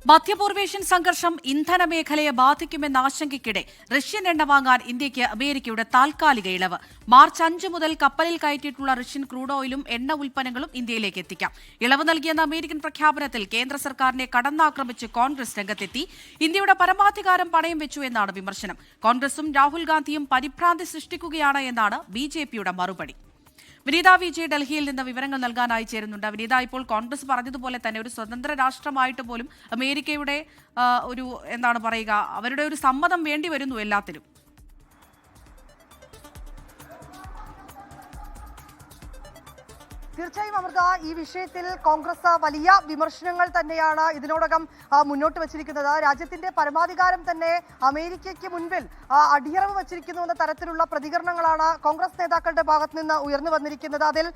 മധ്യപൂർവേഷ്യൻ സംഘർഷം ഇന്ധന മേഖലയെ ബാധിക്കുമെന്ന ആശങ്കയ്ക്കിടെ റഷ്യൻ എണ്ണ വാങ്ങാൻ ഇന്ത്യയ്ക്ക് അമേരിക്കയുടെ താൽക്കാലിക ഇളവ്. മാർച്ച് 5 മുതൽ കപ്പലിൽ കയറ്റിയിട്ടുള്ള റഷ്യൻ ക്രൂഡ് ഓയിലും എണ്ണ ഉൽപ്പന്നങ്ങളും ഇന്ത്യയിലേക്ക് എത്തിക്കാം. ഇളവ് നൽകിയെന്ന അമേരിക്കൻ പ്രഖ്യാപനത്തിൽ കേന്ദ്ര സർക്കാരിനെ കടന്നാക്രമിച്ച് കോൺഗ്രസ് രംഗത്തെത്തി. ഇന്ത്യയുടെ പരമാധികാരം പണയം വെച്ചു എന്നാണ് വിമർശനം. കോൺഗ്രസും രാഹുൽ ഗാന്ധിയും പരിഭ്രാന്തി സൃഷ്ടിക്കുകയാണ് എന്നാണ് ബിജെപിയുടെ മറുപടി. വിനീത വിജയ് ഡൽഹിയിൽ നിന്ന് വിവരങ്ങൾ നൽകാനായി ചേരുന്നുണ്ട്. വിനീത, ഇപ്പോൾ കോൺഗ്രസ് പറഞ്ഞതുപോലെ തന്നെ ഒരു സ്വതന്ത്ര രാഷ്ട്രമായിട്ട് പോലും അമേരിക്കയുടെ അവരുടെ ഒരു സമ്മതം വേണ്ടി വരുന്നു എല്ലാത്തിനും. തീർച്ചയായും അമൃത, ഈ വിഷയത്തിൽ കോൺഗ്രസ് വലിയ വിമർശനങ്ങൾ തന്നെയാണ് ഇതിനോടകം മുന്നോട്ട് വച്ചിരിക്കുന്നത്. രാജ്യത്തിന്റെ പരമാധികാരം തന്നെ അമേരിക്കയ്ക്ക് മുൻപിൽ അടിയറവ് വച്ചിരിക്കുന്നു എന്ന തരത്തിലുള്ള പ്രതികരണങ്ങളാണ് കോൺഗ്രസ് നേതാക്കളുടെ ഭാഗത്ത് നിന്ന് ഉയർന്നു വന്നിരിക്കുന്നത്. അതിൽ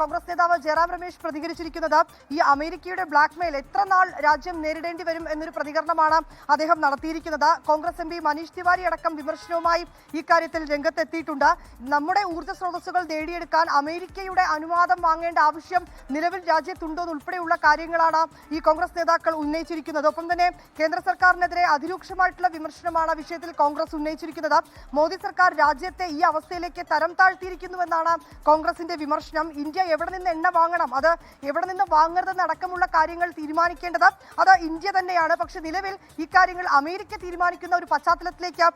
കോൺഗ്രസ് നേതാവ് ജയറാം രമേശ് പ്രതികരിച്ചിരിക്കുന്നത് ഈ അമേരിക്കയുടെ ബ്ലാക്ക്മെയിൽ എത്ര നാൾ രാജ്യം നേരിടേണ്ടി വരും എന്നൊരു പ്രതികരണമാണ് അദ്ദേഹം നടത്തിയിരിക്കുന്നത്. കോൺഗ്രസ് MP മനീഷ് തിവാരി അടക്കം വിമർശനവുമായി ഈ കാര്യത്തിൽ രംഗത്തെത്തിയിട്ടുണ്ട്. നമ്മുടെ ഊർജ്ജ സ്രോതസ്സുകൾ നേടിയെടുക്കാൻ അമേരിക്കയുടെ അനുവാദം വാങ്ങേണ്ട ആവശ്യം നിലവിൽ രാജ്യത്തുണ്ടോ എന്നുൾപ്പെടെയുള്ള കാര്യങ്ങളാണ് ഈ കോൺഗ്രസ് നേതാക്കൾ ഉന്നയിച്ചിരിക്കുന്നത്. ഒപ്പം തന്നെ കേന്ദ്ര സർക്കാരിനെതിരെ അതിരൂക്ഷമായിട്ടുള്ള വിമർശനമാണ് വിഷയത്തിൽ കോൺഗ്രസ് ഉന്നയിച്ചിരിക്കുന്നത്. മോദി സർക്കാർ രാജ്യത്തെ ഈ അവസ്ഥയിലേക്ക് തരം താഴ്ത്തിയിരിക്കുന്നുവെന്നാണ് കോൺഗ്രസിന്റെ വിമർശനം. ഇന്ത്യ എവിടെ നിന്ന് എണ്ണ വാങ്ങണം, അത് എവിടെ നിന്ന് വാങ്ങരുതെന്ന് അടക്കമുള്ള കാര്യങ്ങൾ തീരുമാനിക്കേണ്ടത് അത് ഇന്ത്യ തന്നെയാണ്. പക്ഷെ നിലവിൽ ഈ കാര്യങ്ങൾ അമേരിക്ക തീരുമാനിക്കുന്ന ഒരു പശ്ചാത്തലത്തിലേക്ക്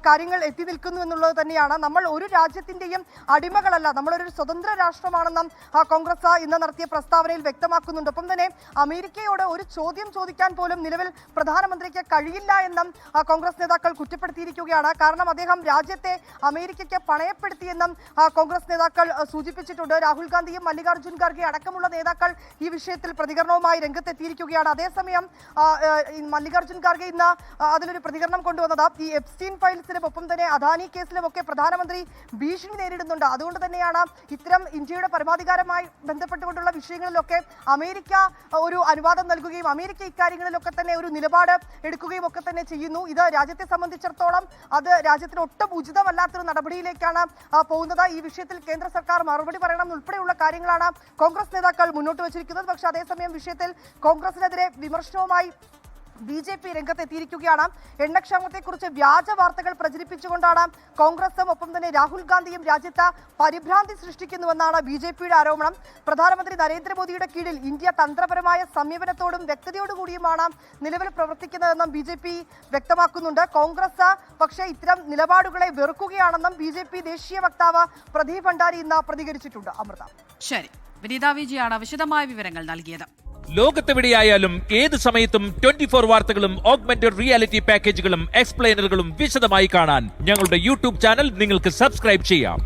കാര്യങ്ങൾ എത്തി നിൽക്കുന്നു എന്നുള്ളത് തന്നെയാണ്. നമ്മൾ ഒരു രാജ്യത്തിന്റെയും അടിമകളല്ല, നമ്മളൊരു സ്വതന്ത്ര രാഷ്ട്രമാണെന്നും കോൺഗ്രസ് ഇന്ന് നടത്തിയ പ്രസ്താവനയിൽ വ്യക്തമാക്കുന്നുണ്ട്. ഒപ്പം തന്നെ അമേരിക്കയോട് ഒരു ചോദ്യം ചോദിക്കാൻ പോലും നിലവിൽ പ്രധാനമന്ത്രിക്ക് കഴിയില്ല എന്നും കോൺഗ്രസ് നേതാക്കൾ കുറ്റപ്പെടുത്തിയിരിക്കുകയാണ്. കാരണം അദ്ദേഹം രാജ്യത്തെ അമേരിക്കയ്ക്ക് പണയപ്പെടുത്തിയെന്നും കോൺഗ്രസ് നേതാക്കൾ സൂചിപ്പിച്ചിട്ടുണ്ട്. രാഹുൽ ഗാന്ധിയും മല്ലികാർജ്ജുൻ ഖാർഗെ അടക്കമുള്ള നേതാക്കൾ ഈ വിഷയത്തിൽ പ്രതികരണവുമായി രംഗത്തെത്തിയിരിക്കുകയാണ്. അതേസമയം മല്ലികാർജ്ജുൻ ഖാർഗെ ഇന്ന് അതിലൊരു പ്രതികരണം കൊണ്ടുവന്നത് ഈ എപ്സ്റ്റീൻ ഫയൽസിലും ഒപ്പം തന്നെ അദാനി കേസിലും ഒക്കെ പ്രധാനമന്ത്രി ഭീഷണി നേരിടുന്നുണ്ട്. അതുകൊണ്ട് തന്നെയാണ് ഇത്തരം ഇന്ത്യയുടെ പരമാധികാരമായി ബന്ധപ്പെട്ടുകൊണ്ടുള്ള വിഷയങ്ങളിലൊക്കെ അമേരിക്ക ഒരു അനുവാദം നൽകുകയും അമേരിക്ക ഇക്കാര്യങ്ങളിലൊക്കെ തന്നെ ഒരു നിലപാട് എടുക്കുകയും ഒക്കെ തന്നെ ചെയ്യുന്നു. ഇത് രാജ്യത്തെ സംബന്ധിച്ചിടത്തോളം അത് രാജ്യത്തിന് ഒട്ടും ഉചിതമല്ലാത്തൊരു നടപടിയിലേക്കാണ് പോകുന്നത്. ഈ വിഷയത്തിൽ കേന്ദ്ര സർക്കാർ മറുപടി പറയണം ഉൾപ്പെടെയുള്ള കാര്യങ്ങളാണ് കോൺഗ്രസ് നേതാക്കൾ മുന്നോട്ട് വച്ചിരിക്കുന്നത്. പക്ഷേ അതേസമയം വിഷയത്തിൽ കോൺഗ്രസിനെതിരെ വിമർശനവുമായി BJP രംഗത്തെത്തിയിരിക്കുകയാണ്. എണ്ണക്ഷാമത്തെക്കുറിച്ച് വ്യാജ വാർത്തകൾ പ്രചരിപ്പിച്ചുകൊണ്ടാണ് കോൺഗ്രസും ഒപ്പം തന്നെ രാഹുൽ ഗാന്ധിയും രാജ്യത്ത് പരിഭ്രാന്തി സൃഷ്ടിക്കുന്നുവെന്നാണ് BJPയുടെ ആരോപണം. പ്രധാനമന്ത്രി നരേന്ദ്രമോദിയുടെ കീഴിൽ ഇന്ത്യ തന്ത്രപരമായ സമീപനത്തോടും വ്യക്തതയോടുകൂടിയുമാണ് നിലവിൽ പ്രവർത്തിക്കുന്നതെന്നും BJP വ്യക്തമാക്കുന്നുണ്ട്. കോൺഗ്രസ് പക്ഷേ ഇത്തരം നിലപാടുകളെ വെറുക്കുകയാണെന്നും BJP ദേശീയ വക്താവ് പ്രദീപ് ഭണ്ഡാരി ഇന്ന് പ്രതികരിച്ചിട്ടുണ്ട്. അമൃത, ശരി. വിനീത വിജയാണ് വിശദമായ വിവരങ്ങൾ നൽകിയത്. ലോകത്തെവിടെയായാലും ഏത് സമയത്തും 24 വാർത്തകളും ഓഗ്മെന്റഡ് റിയാലിറ്റി പാക്കേജുകളും എക്സ്പ്ലെയിനറുകളും വിശദമായി കാണാൻ ഞങ്ങളുടെ യൂട്യൂബ് ചാനൽ നിങ്ങൾക്ക് സബ്സ്ക്രൈബ് ചെയ്യാം.